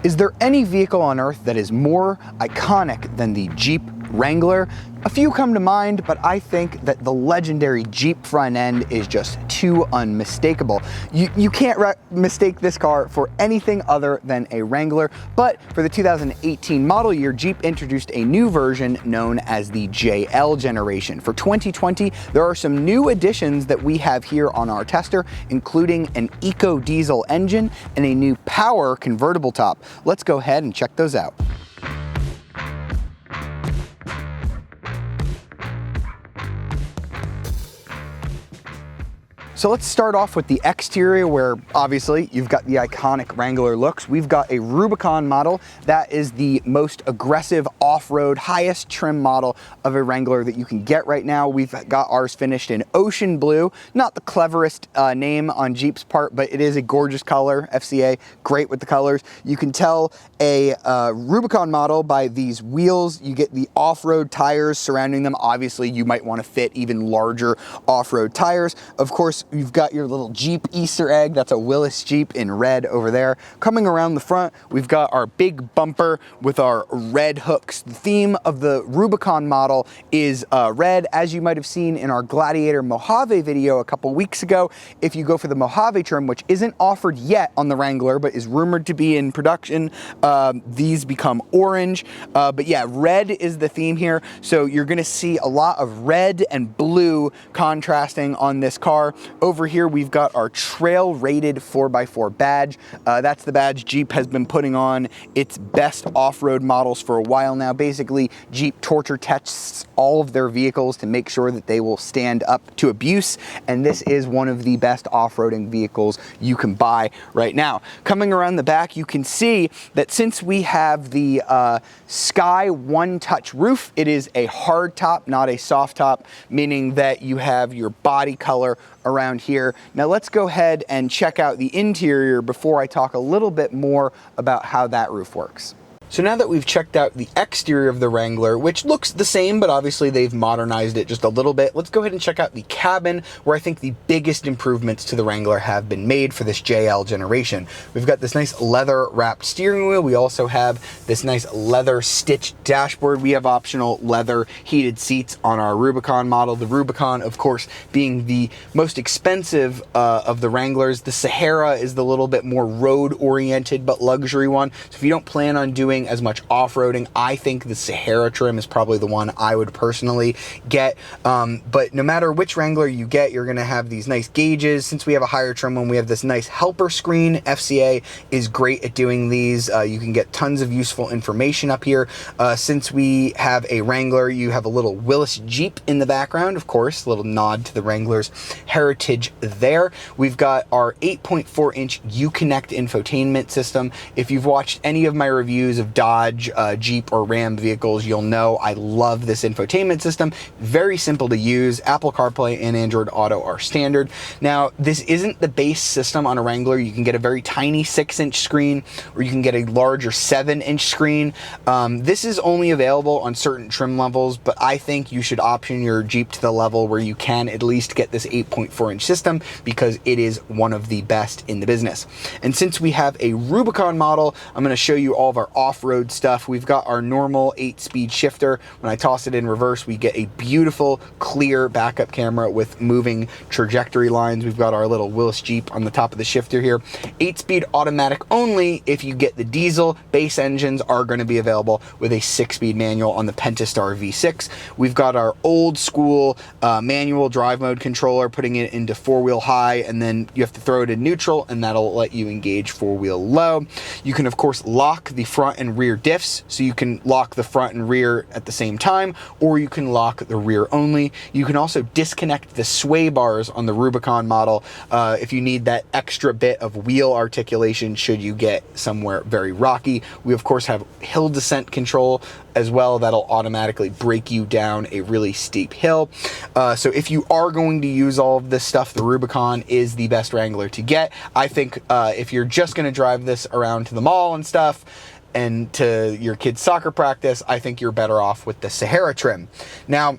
Is there any vehicle on earth that is more iconic than the Jeep Wrangler? A few come to mind, but I think that the legendary Jeep front end is just too unmistakable. You can't mistake this car for anything other than a Wrangler, but for the 2018 model year, Jeep introduced a new version known as the JL generation. For 2020, there are some new additions that we have here on our tester, including an eco diesel engine and a new power convertible top. Let's go ahead and check those out. So let's start off with the exterior, where obviously you've got the iconic Wrangler looks. We've got a Rubicon model that is the most aggressive off-road, highest trim model of a Wrangler that you can get right now. We've got ours finished in ocean blue. Not the cleverest name on Jeep's part, but it is a gorgeous color. FCA, great with the colors. You can tell a Rubicon model by these wheels. You get the off-road tires surrounding them. Obviously, you might want to fit even larger off-road tires. Of course, you've got your little Jeep Easter egg. That's a Willis Jeep in red over there. Coming around the front, we've got our big bumper with our red hooks. The theme of the Rubicon model is red, as you might have seen in our Gladiator Mojave video a couple weeks ago. If you go for the Mojave trim, which isn't offered yet on the Wrangler, but is rumored to be in production, these become orange. But yeah, red is the theme here. So you're gonna see a lot of red and blue contrasting on this car. Over here, we've got our trail rated 4x4 badge. That's the badge Jeep has been putting on its best off-road models for a while now. Basically, Jeep torture tests all of their vehicles to make sure that they will stand up to abuse. And this is one of the best off-roading vehicles you can buy right now. Coming around the back, you can see that since we have the Sky One Touch roof, it is a hard top, not a soft top, meaning that you have your body color around here. Now let's go ahead and check out the interior before I talk a little bit more about how that roof works. So now that we've checked out the exterior of the Wrangler, which looks the same, but obviously they've modernized it just a little bit, let's go ahead and check out the cabin, where I think the biggest improvements to the Wrangler have been made for this JL generation. We've got this nice leather wrapped steering wheel. We also have this nice leather stitched dashboard. We have optional leather heated seats on our Rubicon model. The Rubicon, of course, being the most expensive of the Wranglers. The Sahara is the little bit more road oriented but luxury one. So if you don't plan on doing as much off-roading, I think the Sahara trim is probably the one I would personally get. But no matter which Wrangler you get, you're going to have these nice gauges. Since we have a higher trim one, we have this nice helper screen. FCA is great at doing these. You can get tons of useful information up here. Since we have a Wrangler, you have a little Willis Jeep in the background, of course, a little nod to the Wrangler's heritage there. We've got our 8.4-inch Uconnect infotainment system. If you've watched any of my reviews of Dodge, Jeep, or Ram vehicles, you'll know I love this infotainment system. Very simple to use. Apple CarPlay and Android Auto are standard. Now, this isn't the base system on a Wrangler. You can get a very tiny 6-inch screen, or you can get a larger 7-inch screen. This is only available on certain trim levels, but I think you should option your Jeep to the level where you can at least get this 8.4-inch system, because it is one of the best in the business. And since we have a Rubicon model, I'm going to show you all of our off-road stuff. We've got our normal 8-speed shifter. When I toss it in reverse, we get a beautiful, clear backup camera with moving trajectory lines. We've got our little Willis Jeep on the top of the shifter here. 8-speed automatic only. If you get the diesel, base engines are going to be available with a 6-speed manual on the Pentastar V6. We've got our old school manual drive mode controller, putting it into 4-wheel high, and then you have to throw it in neutral, and that'll let you engage 4-wheel low. You can, of course, lock the front and rear diffs, so you can lock the front and rear at the same time, or you can lock the rear only. You can also disconnect the sway bars on the Rubicon model if you need that extra bit of wheel articulation should you get somewhere very rocky. We, of course, have hill descent control as well. That'll automatically brake you down a really steep hill. So if you are going to use all of this stuff, the Rubicon is the best Wrangler to get. I think if you're just going to drive this around to the mall and stuff, and to your kids' soccer practice, I think you're better off with the Sahara trim. Now,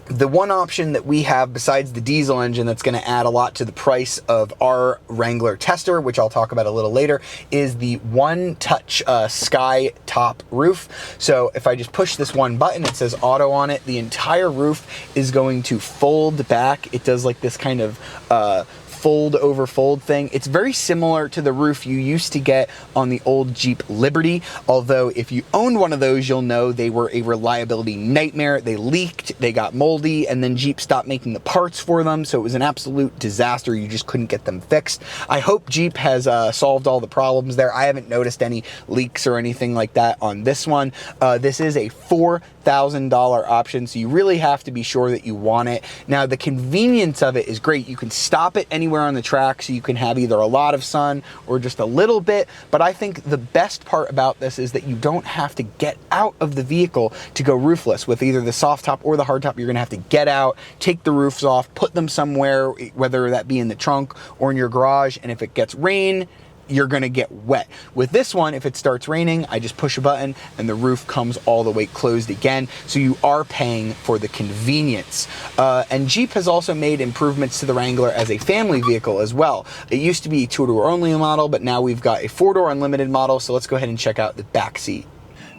The one option that we have besides the diesel engine that's going to add a lot to the price of our Wrangler Tester, which I'll talk about a little later, is the One Touch Sky Top Roof. So if I just push this one button, it says auto on it, the entire roof is going to fold back. It does like this kind of fold over fold thing. It's very similar to the roof you used to get on the old Jeep Liberty, although if you owned one of those, you'll know they were a reliability nightmare. They leaked, they got moldy, and then Jeep stopped making the parts for them, so it was an absolute disaster. You just couldn't get them fixed. I hope Jeep has solved all the problems there. I haven't noticed any leaks or anything like that on this one. This is a $4,000 option, so you really have to be sure that you want it. Now, the convenience of it is great. You can stop it anywhere on the track, so you can have either a lot of sun or just a little bit, but I think the best part about this is that you don't have to get out of the vehicle to go roofless. With either the soft top or the hard top, you're gonna have to get out, take the roofs off, put them somewhere, whether that be in the trunk or in your garage, and if it gets rain, you're gonna get wet. With this one, if it starts raining, I just push a button and the roof comes all the way closed again. So you are paying for the convenience. And Jeep has also made improvements to the Wrangler as a family vehicle as well. It used to be a 2-door only model, but now we've got a 4-door unlimited model. So let's go ahead and check out the back seat.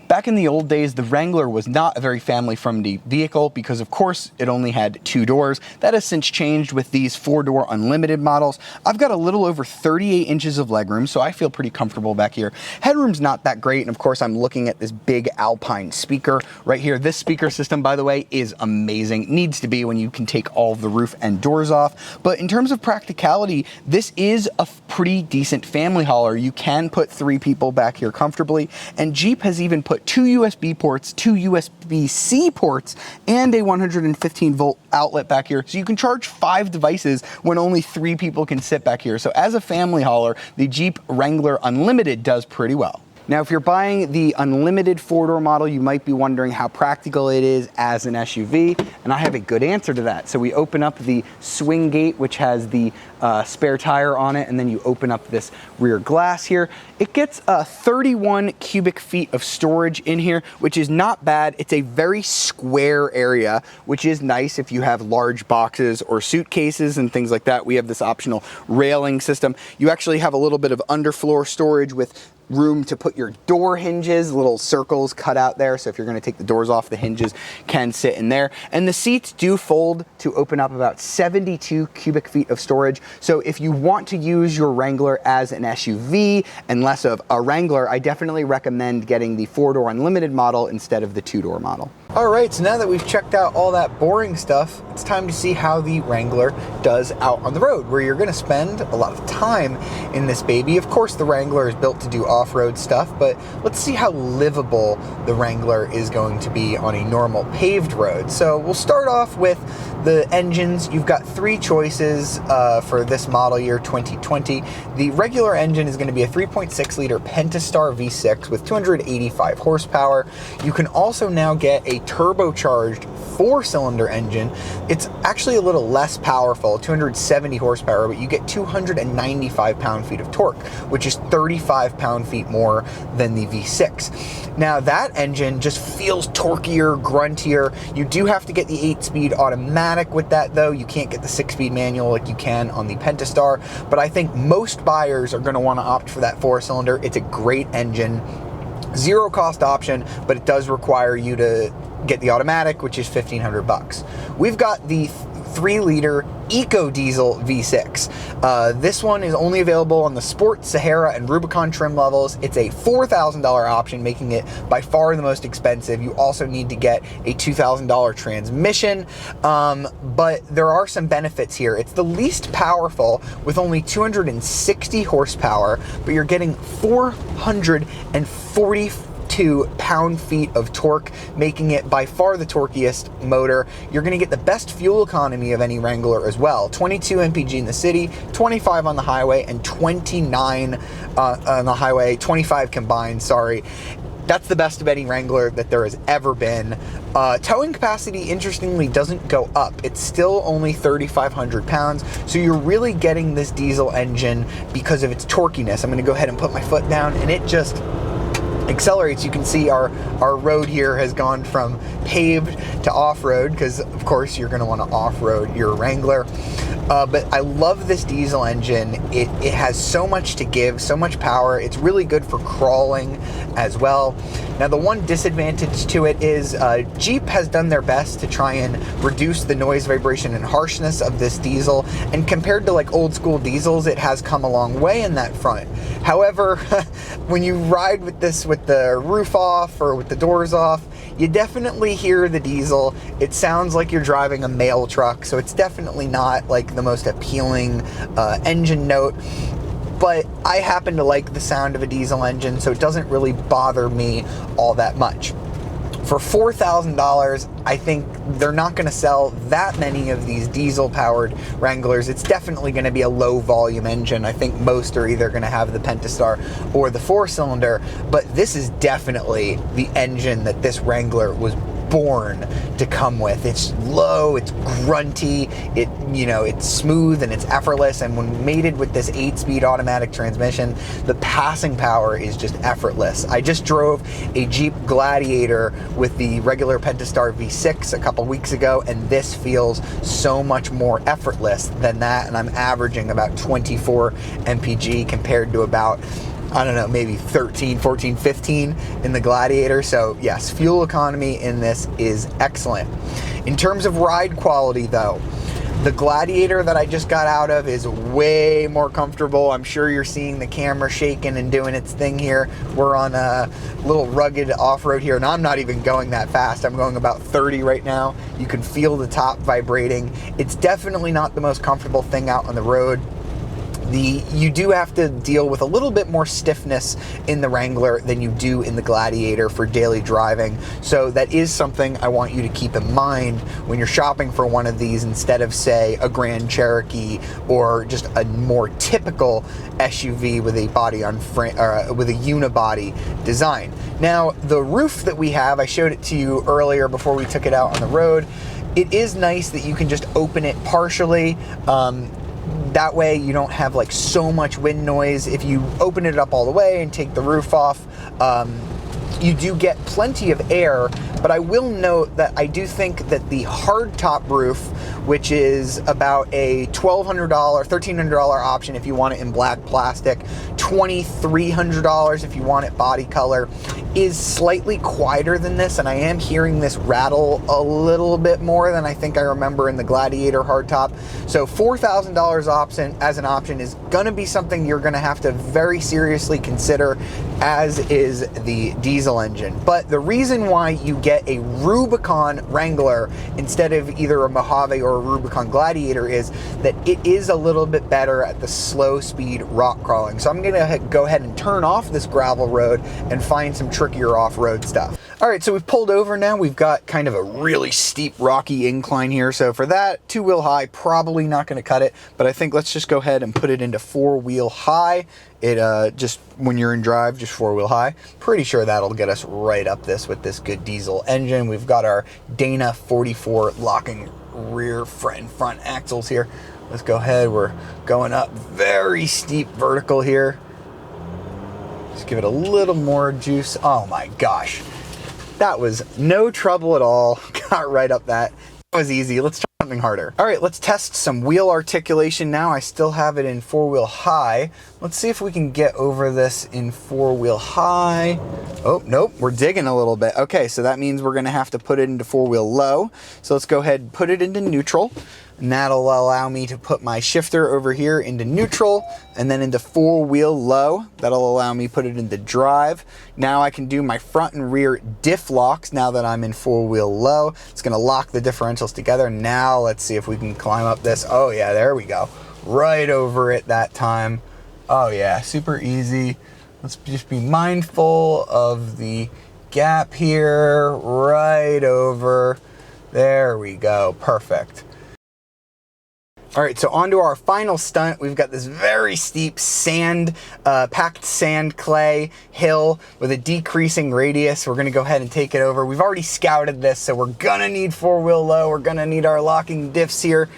Back in the old days, the Wrangler was not a very family-friendly vehicle because, of course, it only had 2 doors. That has since changed with these 4-door unlimited models. I've got a little over 38 inches of legroom, so I feel pretty comfortable back here. Headroom's not that great, and of course, I'm looking at this big Alpine speaker right here. This speaker system, by the way, is amazing. Needs to be when you can take all of the roof and doors off. But in terms of practicality, this is a pretty decent family hauler. You can put 3 people back here comfortably, and Jeep has even put 2 USB ports, 2 USB-C ports, and a 115 volt outlet back here. So you can charge 5 devices when only 3 people can sit back here. So as a family hauler, the Jeep Wrangler Unlimited does pretty well. Now, if you're buying the unlimited 4-door model, you might be wondering how practical it is as an SUV, and I have a good answer to that. So we open up the swing gate, which has the spare tire on it, and then you open up this rear glass here. It gets 31 cubic feet of storage in here, which is not bad. It's a very square area, which is nice if you have large boxes or suitcases and things like that. We have this optional railing system. You actually have a little bit of underfloor storage with room to put your door hinges, little circles cut out there, so if you're going to take the doors off, the hinges can sit in there. And the seats do fold to open up about 72 cubic feet of storage. So if you want to use your Wrangler as an SUV and less of a Wrangler, I definitely recommend getting the 4-door unlimited model instead of the 2-door model. All right, so now that we've checked out all that boring stuff, it's time to see how the Wrangler does out on the road, where you're gonna spend a lot of time in this baby. Of course, the Wrangler is built to do off-road stuff, but let's see how livable the Wrangler is going to be on a normal paved road. So we'll start off with the engines. You've got 3 choices for this model year 2020. The regular engine is gonna be a 3.6 liter Pentastar V6 with 285 horsepower. You can also now get a turbocharged 4-cylinder engine. It's actually a little less powerful, 270 horsepower, but you get 295 pound-feet of torque, which is 35 pound-feet more than the V6. Now that engine just feels torquier, gruntier. You do have to get the 8-speed automatic with that though. You can't get the 6-speed manual like you can on the Pentastar, but I think most buyers are gonna wanna opt for that 4-cylinder. It's a great engine. Zero cost option, but it does require you to get the automatic, which is $1,500. We've got the 3-liter Eco Diesel V6. This one is only available on the Sport, Sahara, and Rubicon trim levels. It's a $4,000 option, making it by far the most expensive. You also need to get a $2,000 transmission, but there are some benefits here. It's the least powerful with only 260 horsepower, but you're getting 442 pound-feet of torque, making it by far the torquiest motor. You're going to get the best fuel economy of any Wrangler as well. 22 mpg in the city, 25 on the highway, and 29 on the highway, 25 combined, sorry. That's the best of any Wrangler that there has ever been. Towing capacity, interestingly, doesn't go up. It's still only 3,500 pounds, so you're really getting this diesel engine because of its torquiness. I'm going to go ahead and put my foot down, and it just accelerates, you can see our road here has gone from paved to off-road, because of course you're going to want to off-road your Wrangler. But I love this diesel engine. It has so much to give, so much power. It's really good for crawling as well. Now, the one disadvantage to it is Jeep has done their best to try and reduce the noise, vibration, and harshness of this diesel, and compared to like old school diesels, it has come a long way in that front. However, when you ride with this with the roof off or with the doors off, you definitely hear the diesel. It sounds like you're driving a mail truck, so it's definitely not like the most appealing engine note. But I happen to like the sound of a diesel engine, so it doesn't really bother me all that much. For $4,000, I think they're not going to sell that many of these diesel-powered Wranglers. It's definitely going to be a low-volume engine. I think most are either going to have the Pentastar or the 4-cylinder, but this is definitely the engine that this Wrangler was born to come with. It's low, it's grunty, it's smooth and it's effortless, and when mated with this 8-speed automatic transmission, the passing power is just effortless. I just drove a Jeep Gladiator with the regular Pentastar V6 a couple weeks ago, and this feels so much more effortless than that, and I'm averaging about 24 mpg compared to about, I don't know, maybe 13, 14, 15 in the Gladiator. So yes, fuel economy in this is excellent. In terms of ride quality though, the Gladiator that I just got out of is way more comfortable. I'm sure you're seeing the camera shaking and doing its thing here. We're on a little rugged off-road here, and I'm not even going that fast. I'm going about 30 right now. You can feel the top vibrating. It's definitely not the most comfortable thing out on the road. You do have to deal with a little bit more stiffness in the Wrangler than you do in the Gladiator for daily driving. So that is something I want you to keep in mind when you're shopping for one of these, instead of, say, a Grand Cherokee or just a more typical SUV with a body on frame, with a unibody design. Now, the roof that we have, I showed it to you earlier before we took it out on the road. It is nice that you can just open it partially. That way you don't have like so much wind noise. If you open it up all the way and take the roof off, you do get plenty of air. But I will note that I do think that the hardtop roof, which is about a $1,200, $1,300 option if you want it in black plastic, $2,300 if you want it body color, is slightly quieter than this, and I am hearing this rattle a little bit more than I think I remember in the Gladiator hardtop. So $4,000 option as an option is going to be something you're going to have to very seriously consider, as is the diesel engine. But the reason why you get a Rubicon Wrangler instead of either a Mojave or a Rubicon Gladiator is that it is a little bit better at the slow speed rock crawling. So I'm going to go ahead and turn off this gravel road and find some trickier off-road stuff. All right, so we've pulled over now. We've got kind of a really steep rocky incline here. So for that, 2-wheel high, probably not going to cut it, but I think let's just go ahead and put it into 4-wheel high. It just, when you're in drive, just 4-wheel high. Pretty sure that'll get us right up this with this good diesel engine. We've got our Dana 44 locking rear and front axles here. Let's go ahead. We're going up very steep vertical here. Just give it a little more juice. Oh my gosh. That was no trouble at all. Got right up that. That was easy. Let's try something harder. All right, let's test some wheel articulation now. I still have it in 4-wheel high. Let's see if we can get over this in 4-wheel high. Oh, nope, we're digging a little bit. Okay, so that means we're gonna have to put it into 4-wheel low. So let's go ahead and put it into neutral. And that'll allow me to put my shifter over here into neutral and then into 4-wheel low. That'll allow me to put it into drive. Now I can do my front and rear diff locks now that I'm in 4-wheel low. It's gonna lock the differentials together. Now let's see if we can climb up this. Oh yeah, there we go. Right over it that time. Oh yeah, super easy. Let's just be mindful of the gap here. Right over. There we go, perfect. All right, so on to our final stunt. We've got this very steep sand, packed sand clay hill with a decreasing radius. We're gonna go ahead and take it over. We've already scouted this, so we're gonna need 4-wheel low. We're gonna need our locking diffs here.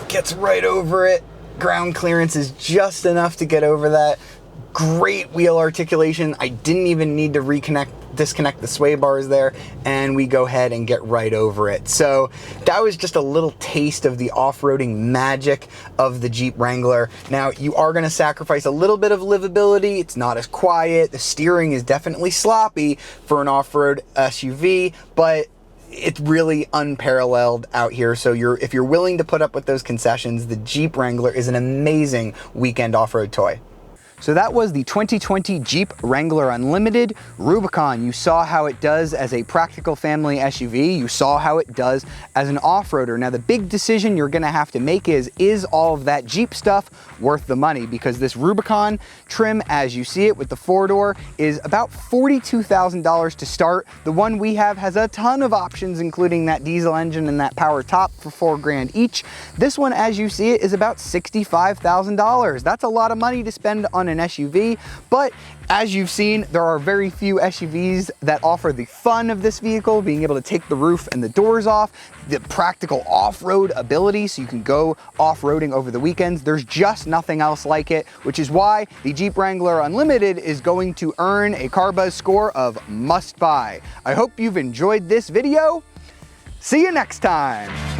Gets right over it. Ground clearance is just enough to get over that. great wheel articulation. I didn't even need to disconnect the sway bars there, and we go ahead and get right over it. So that was just a little taste of the off-roading magic of the Jeep Wrangler. Now, you are gonna sacrifice a little bit of livability. It's not as quiet. The steering is definitely sloppy for an off-road SUV, but it's really unparalleled out here. So if you're willing to put up with those concessions, the Jeep Wrangler is an amazing weekend off-road toy. So that was the 2020 Jeep Wrangler Unlimited Rubicon. You saw how it does as a practical family SUV. You saw how it does as an off-roader. Now the big decision you're gonna have to make is all of that Jeep stuff worth the money? Because this Rubicon trim, as you see it with the 4-door, is about $42,000 to start. The one we have has a ton of options, including that diesel engine and that power top for $4,000 each. This one, as you see it, is about $65,000. That's a lot of money to spend on an SUV, but as you've seen, there are very few SUVs that offer the fun of this vehicle, being able to take the roof and the doors off, the practical off-road ability so you can go off-roading over the weekends. There's just nothing else like it, which is why the Jeep Wrangler Unlimited is going to earn a CarBuzz score of must buy. I hope you've enjoyed this video. See you next time.